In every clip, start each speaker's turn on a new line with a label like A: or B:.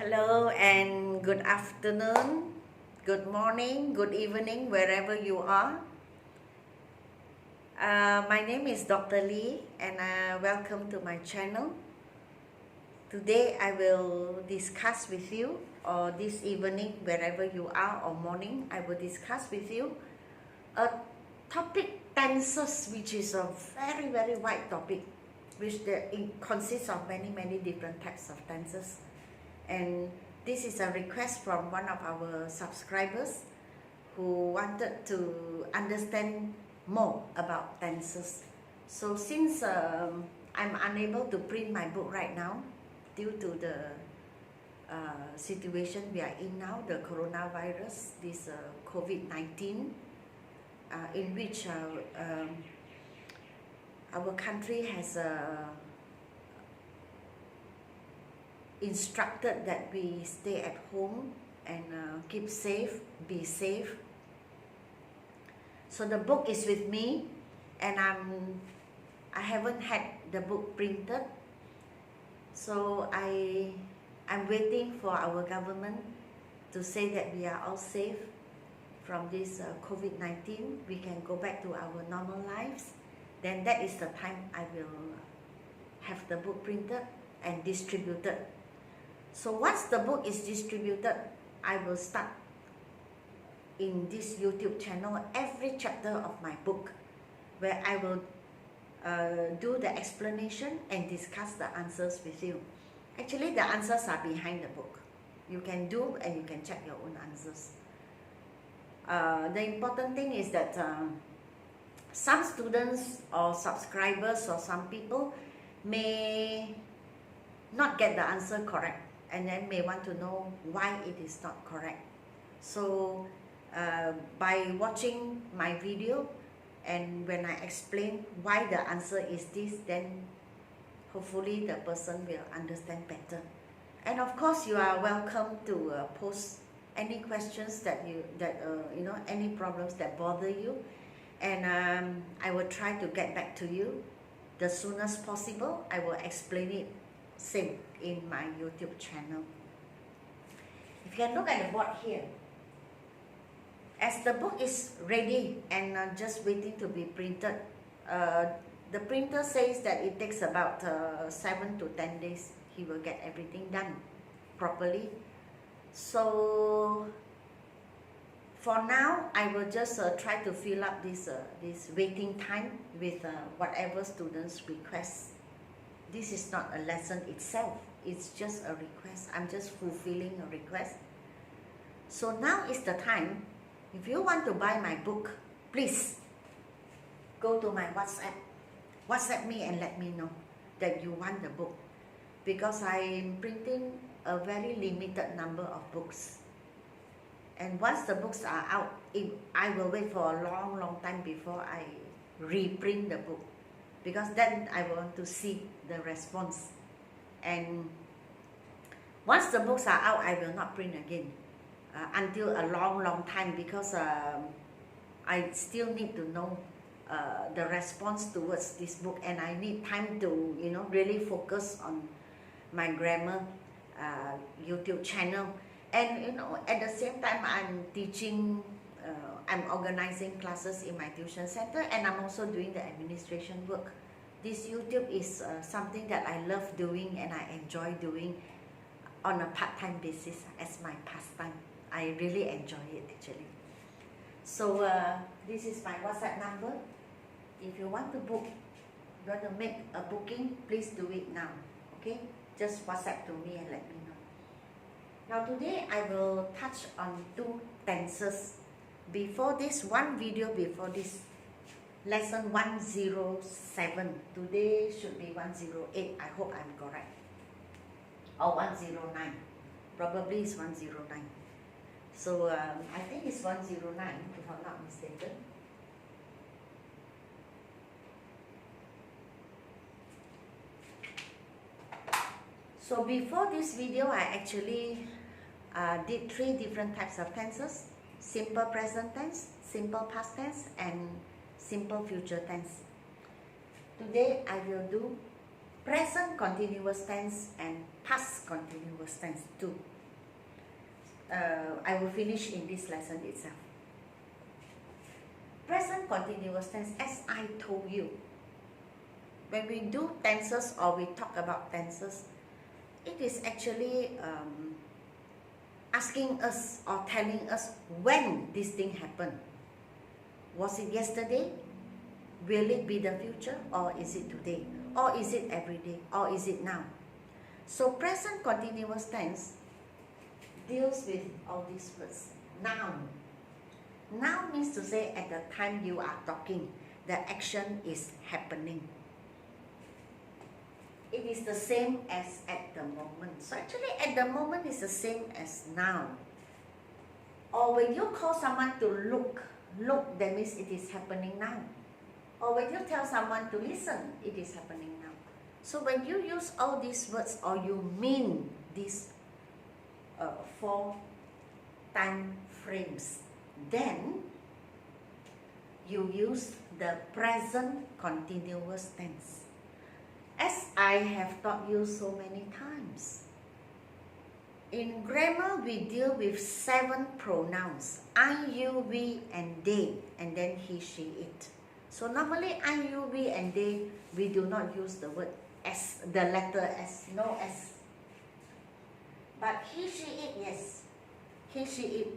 A: Hello and good afternoon, good morning, good evening, wherever you are. My name is Dr. Lee and welcome to my channel. Today I will discuss with you, or this evening, wherever you are, or morning, I will discuss with you a topic, tenses, which is a very wide topic, which it consists of many different types of tenses. And this is a request from one of our subscribers who wanted to understand more about tenses. So since I'm unable to print my book right now due to the situation we are in now, the coronavirus, this COVID-19, in which our country has instructed that we stay at home and keep safe, be safe. So the book is with me, and I haven't had the book printed. So I'm waiting for our government to say that we are all safe from this COVID-19. We can go back to our normal lives. Then that is the time I will have the book printed and distributed. So once the book is distributed, I will start in this YouTube channel every chapter of my book, where I will do the explanation and discuss the answers with you. Actually, the answers are behind the book. You can do and you can check your own answers. The important thing is that some students or subscribers or some people may not get the answer correct, and then may want to know why it is not correct. So by watching my video, and when I explain why the answer is this, then hopefully the person will understand better. And of course, you are welcome to post any questions that any problems that bother you, and I will try to get back to you the soonest possible. I will explain it same in my YouTube channel. If you can look at the board here, as the book is ready and just waiting to be printed, the printer says that it takes about 7 to 10 days. He will get everything done properly. So for now, I will just try to fill up this waiting time with whatever students request. This is not a lesson itself, it's just a request. I'm just fulfilling a request. So now is the time. If you want to buy my book, please go to my WhatsApp me and let me know that you want the book, because I'm printing a very limited number of books. And once the books are out, I will wait for a long time before I reprint the book, because then I want to see the response. And once the books are out, I will not print again until a long time, because I still need to know the response towards this book, and I need time to really focus on my grammar YouTube channel. And at the same time, I'm teaching, I'm organizing classes in my tuition center, and I'm also doing the administration work. This YouTube is something that I love doing and I enjoy doing on a part-time basis as my pastime. I really enjoy it actually. So this is my WhatsApp number. If you want to book, you want to make a booking, please do it now. Okay? Just WhatsApp to me and let me know. Now today I will touch on 2 tenses. Before this, one video before this, lesson 107. Today should be 108. I hope I'm correct. Or 109. Probably it's 109. So I think it's 109 if I'm not mistaken. So before this video, I actually did 3 different types of tenses: simple present tense, simple past tense, and simple future tense. Today I will do present continuous tense and past continuous tense too. I will finish in this lesson itself. Present continuous tense, as I told you, when we do tenses or we talk about tenses, it is actually asking us or telling us when this thing happened. Was it yesterday? Will it be the future? Or is it today? Or is it every day? Or is it now? So present continuous tense deals with all these words. Noun. Noun means to say at the time you are talking, the action is happening. It is the same as at the moment. So actually at the moment is the same as noun. Or when you call someone to look, that means it is happening now. Or when you tell someone to listen, it is happening now. So when you use all these words or you mean these 4 time frames, then you use the present continuous tense. As I have taught you so many times, in grammar we deal with 7 pronouns: I, you, we, and they, and then he, she, it. So normally I, you, we, and they, we do not use the word S, the letter S, no S. But he, she, it, yes. He, she, it,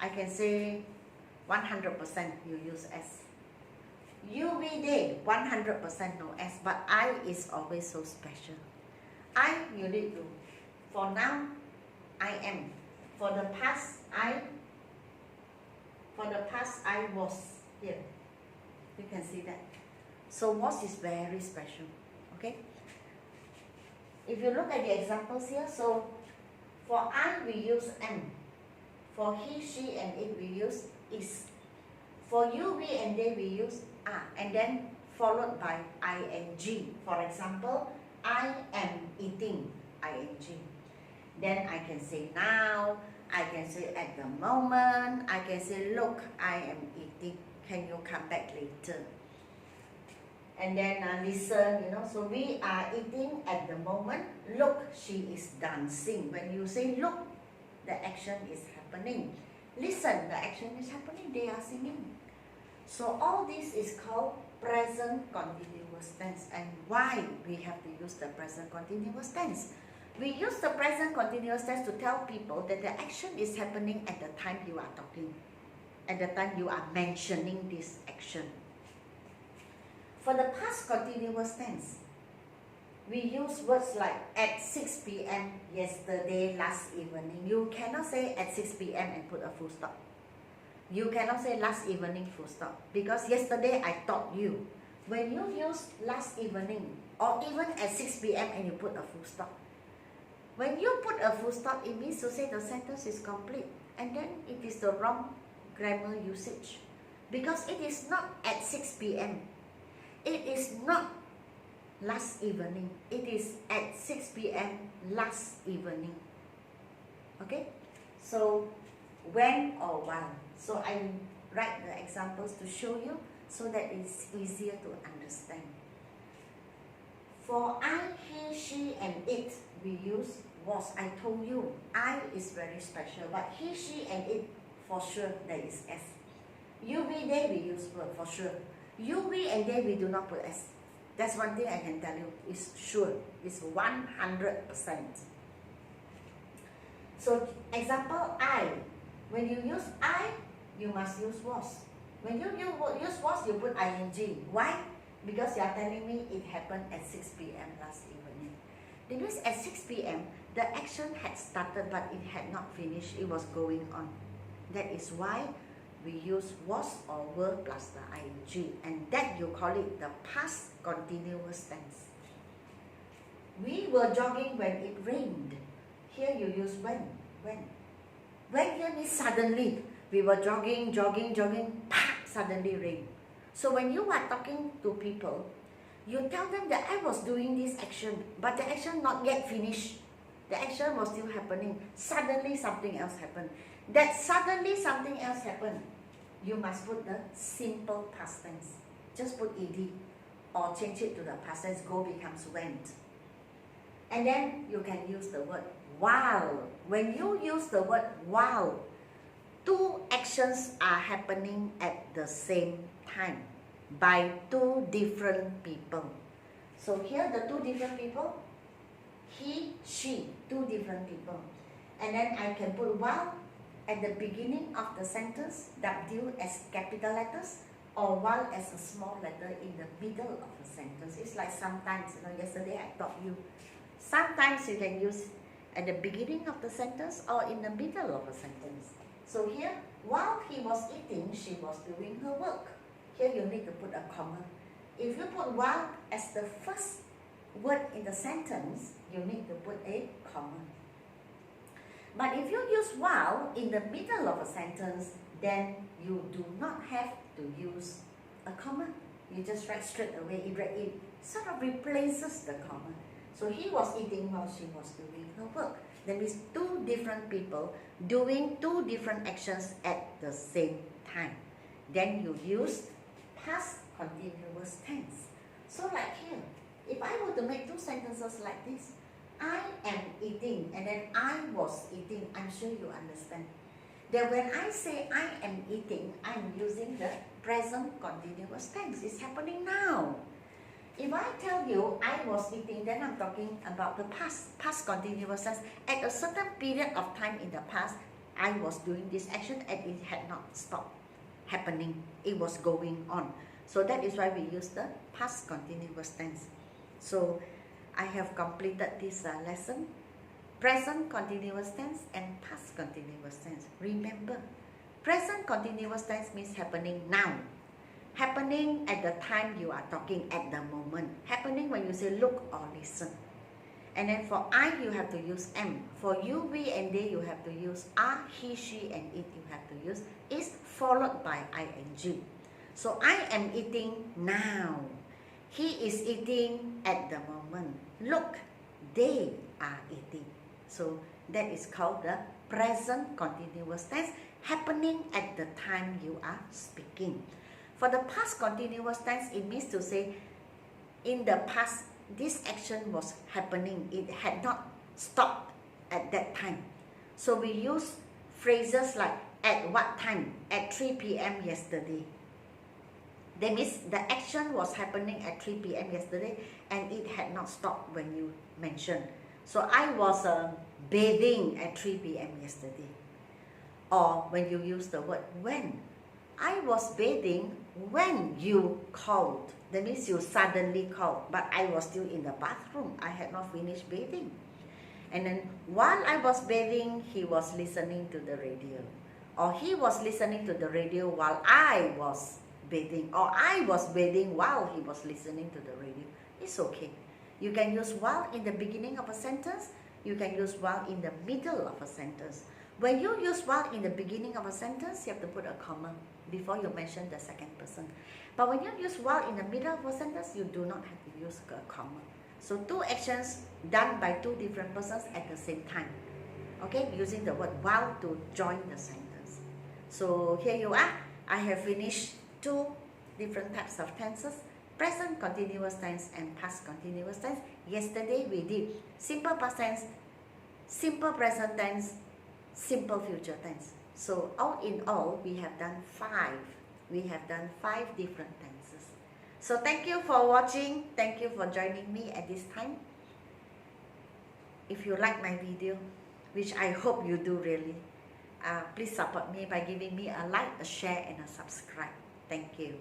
A: I can say 100% you use S. You, we, they, 100% no S, but I is always so special. I, you need to. For now, I am. For the past, I was here. You can see that. So was is very special. Okay? If you look at the examples here, so for I we use am. For he, she, and it we use is. For you, we, and they we use are, and then followed by ing. For example, I am eating, ing. Then I can say now, I can say at the moment, I can say look, I am eating, can you come back later? And then listen, so we are eating at the moment, look, she is dancing. When you say look, the action is happening. Listen, the action is happening, they are singing. So all this is called present continuous tense. And why we have to use the present continuous tense? We use the present continuous tense to tell people that the action is happening at the time you are talking, at the time you are mentioning this action. For the past continuous tense, we use words like at 6 p.m. yesterday, last evening. You cannot say at 6 p.m. and put a full stop. You cannot say last evening full stop, because yesterday I taught you. When you use last evening or even at 6 p.m. and you put a full stop, when you put a full stop, it means to say the sentence is complete, and then it is the wrong grammar usage, because it is not at 6 p.m. It is not last evening. It is at 6 p.m. last evening. Okay? So, when or while. So, I write the examples to show you so that it's easier to understand. For I, he, she, and it, we use was. I told you, I is very special, but he, she, and it, for sure, there is S. You, we, they, we use word, for sure. You, we, and they, we do not put S. That's one thing I can tell you, it's sure, it's 100%. So, example, I. When you use I, you must use was. When you use was, you put ing. Why? Because you are telling me it happened at 6 p.m. last evening. That means at 6 p.m., the action had started, but it had not finished. It was going on. That is why we use was or were plus the ing. And that you call it the past continuous tense. We were jogging when it rained. Here you use when. When here means suddenly. We were jogging, suddenly rain. So when you are talking to people, you tell them that I was doing this action, but the action not yet finished. The action was still happening. Suddenly something else happened. That suddenly something else happened, you must put the simple past tense. Just put ed or change it to the past tense. Go becomes went. And then you can use the word while. When you use the word while, two actions are happening at the same time by two different people. So here the two different people, he, she, two different people. And then I can put while at the beginning of the sentence, W as capital letters, or while as a small letter in the middle of the sentence. It's like sometimes, yesterday I taught you, sometimes you can use at the beginning of the sentence or in the middle of a sentence. So here, while he was eating, she was doing her work. Here you need to put a comma. If you put while as the first word in the sentence, you need to put a comma. But if you use while in the middle of a sentence, then you do not have to use a comma. You just write straight away. It sort of replaces the comma. So he was eating while she was doing her work. That means two different people doing two different actions at the same time. Then you use past continuous tense. So like here, if I were to make two sentences like this, I am eating and then I was eating, I'm sure you understand. That when I say I am eating, I'm using the present continuous tense. It's happening now. If I tell you I was eating, then I'm talking about the past continuous tense. At a certain period of time in the past, I was doing this action and it had not stopped happening. It was going on. So that is why we use the past continuous tense. So I have completed this lesson. Present continuous tense and past continuous tense. Remember, present continuous tense means happening now. Happening at the time you are talking, at the moment. Happening when you say look or listen. And then for I, you have to use am. For you, we, and they, you have to use are, he, she, and it, you have to use is followed by ing. So I am eating now. He is eating at the moment. Look, they are eating. So that is called the present continuous tense, happening at the time you are speaking. For the past continuous tense, it means to say, in the past, this action was happening. It had not stopped at that time. So we use phrases like, at what time? At 3 p.m. yesterday. That means the action was happening at 3 p.m. yesterday and it had not stopped when you mentioned. So I was bathing at 3 p.m. yesterday. Or when you use the word when. I was bathing when you called. That means you suddenly called, but I was still in the bathroom. I had not finished bathing. And then while I was bathing, he was listening to the radio. Or he was listening to the radio while I was bathing. Or I was bathing while he was listening to the radio. It's okay. You can use while in the beginning of a sentence. You can use while in the middle of a sentence. When you use while in the beginning of a sentence, you have to put a comma before you mention the second person. But when you use while in the middle of a sentence, you do not have to use a comma. So two actions done by two different persons at the same time. Okay, using the word while to join the sentence. So here you are. I have finished two different types of tenses. Present continuous tense and past continuous tense. Yesterday we did simple past tense, simple present tense, simple future tense. So all in all, we have done five. We have done 5 different tenses. So thank you for watching. Thank you for joining me at this time. If you like my video, which I hope you do really, please support me by giving me a like, a share, and a subscribe. Thank you.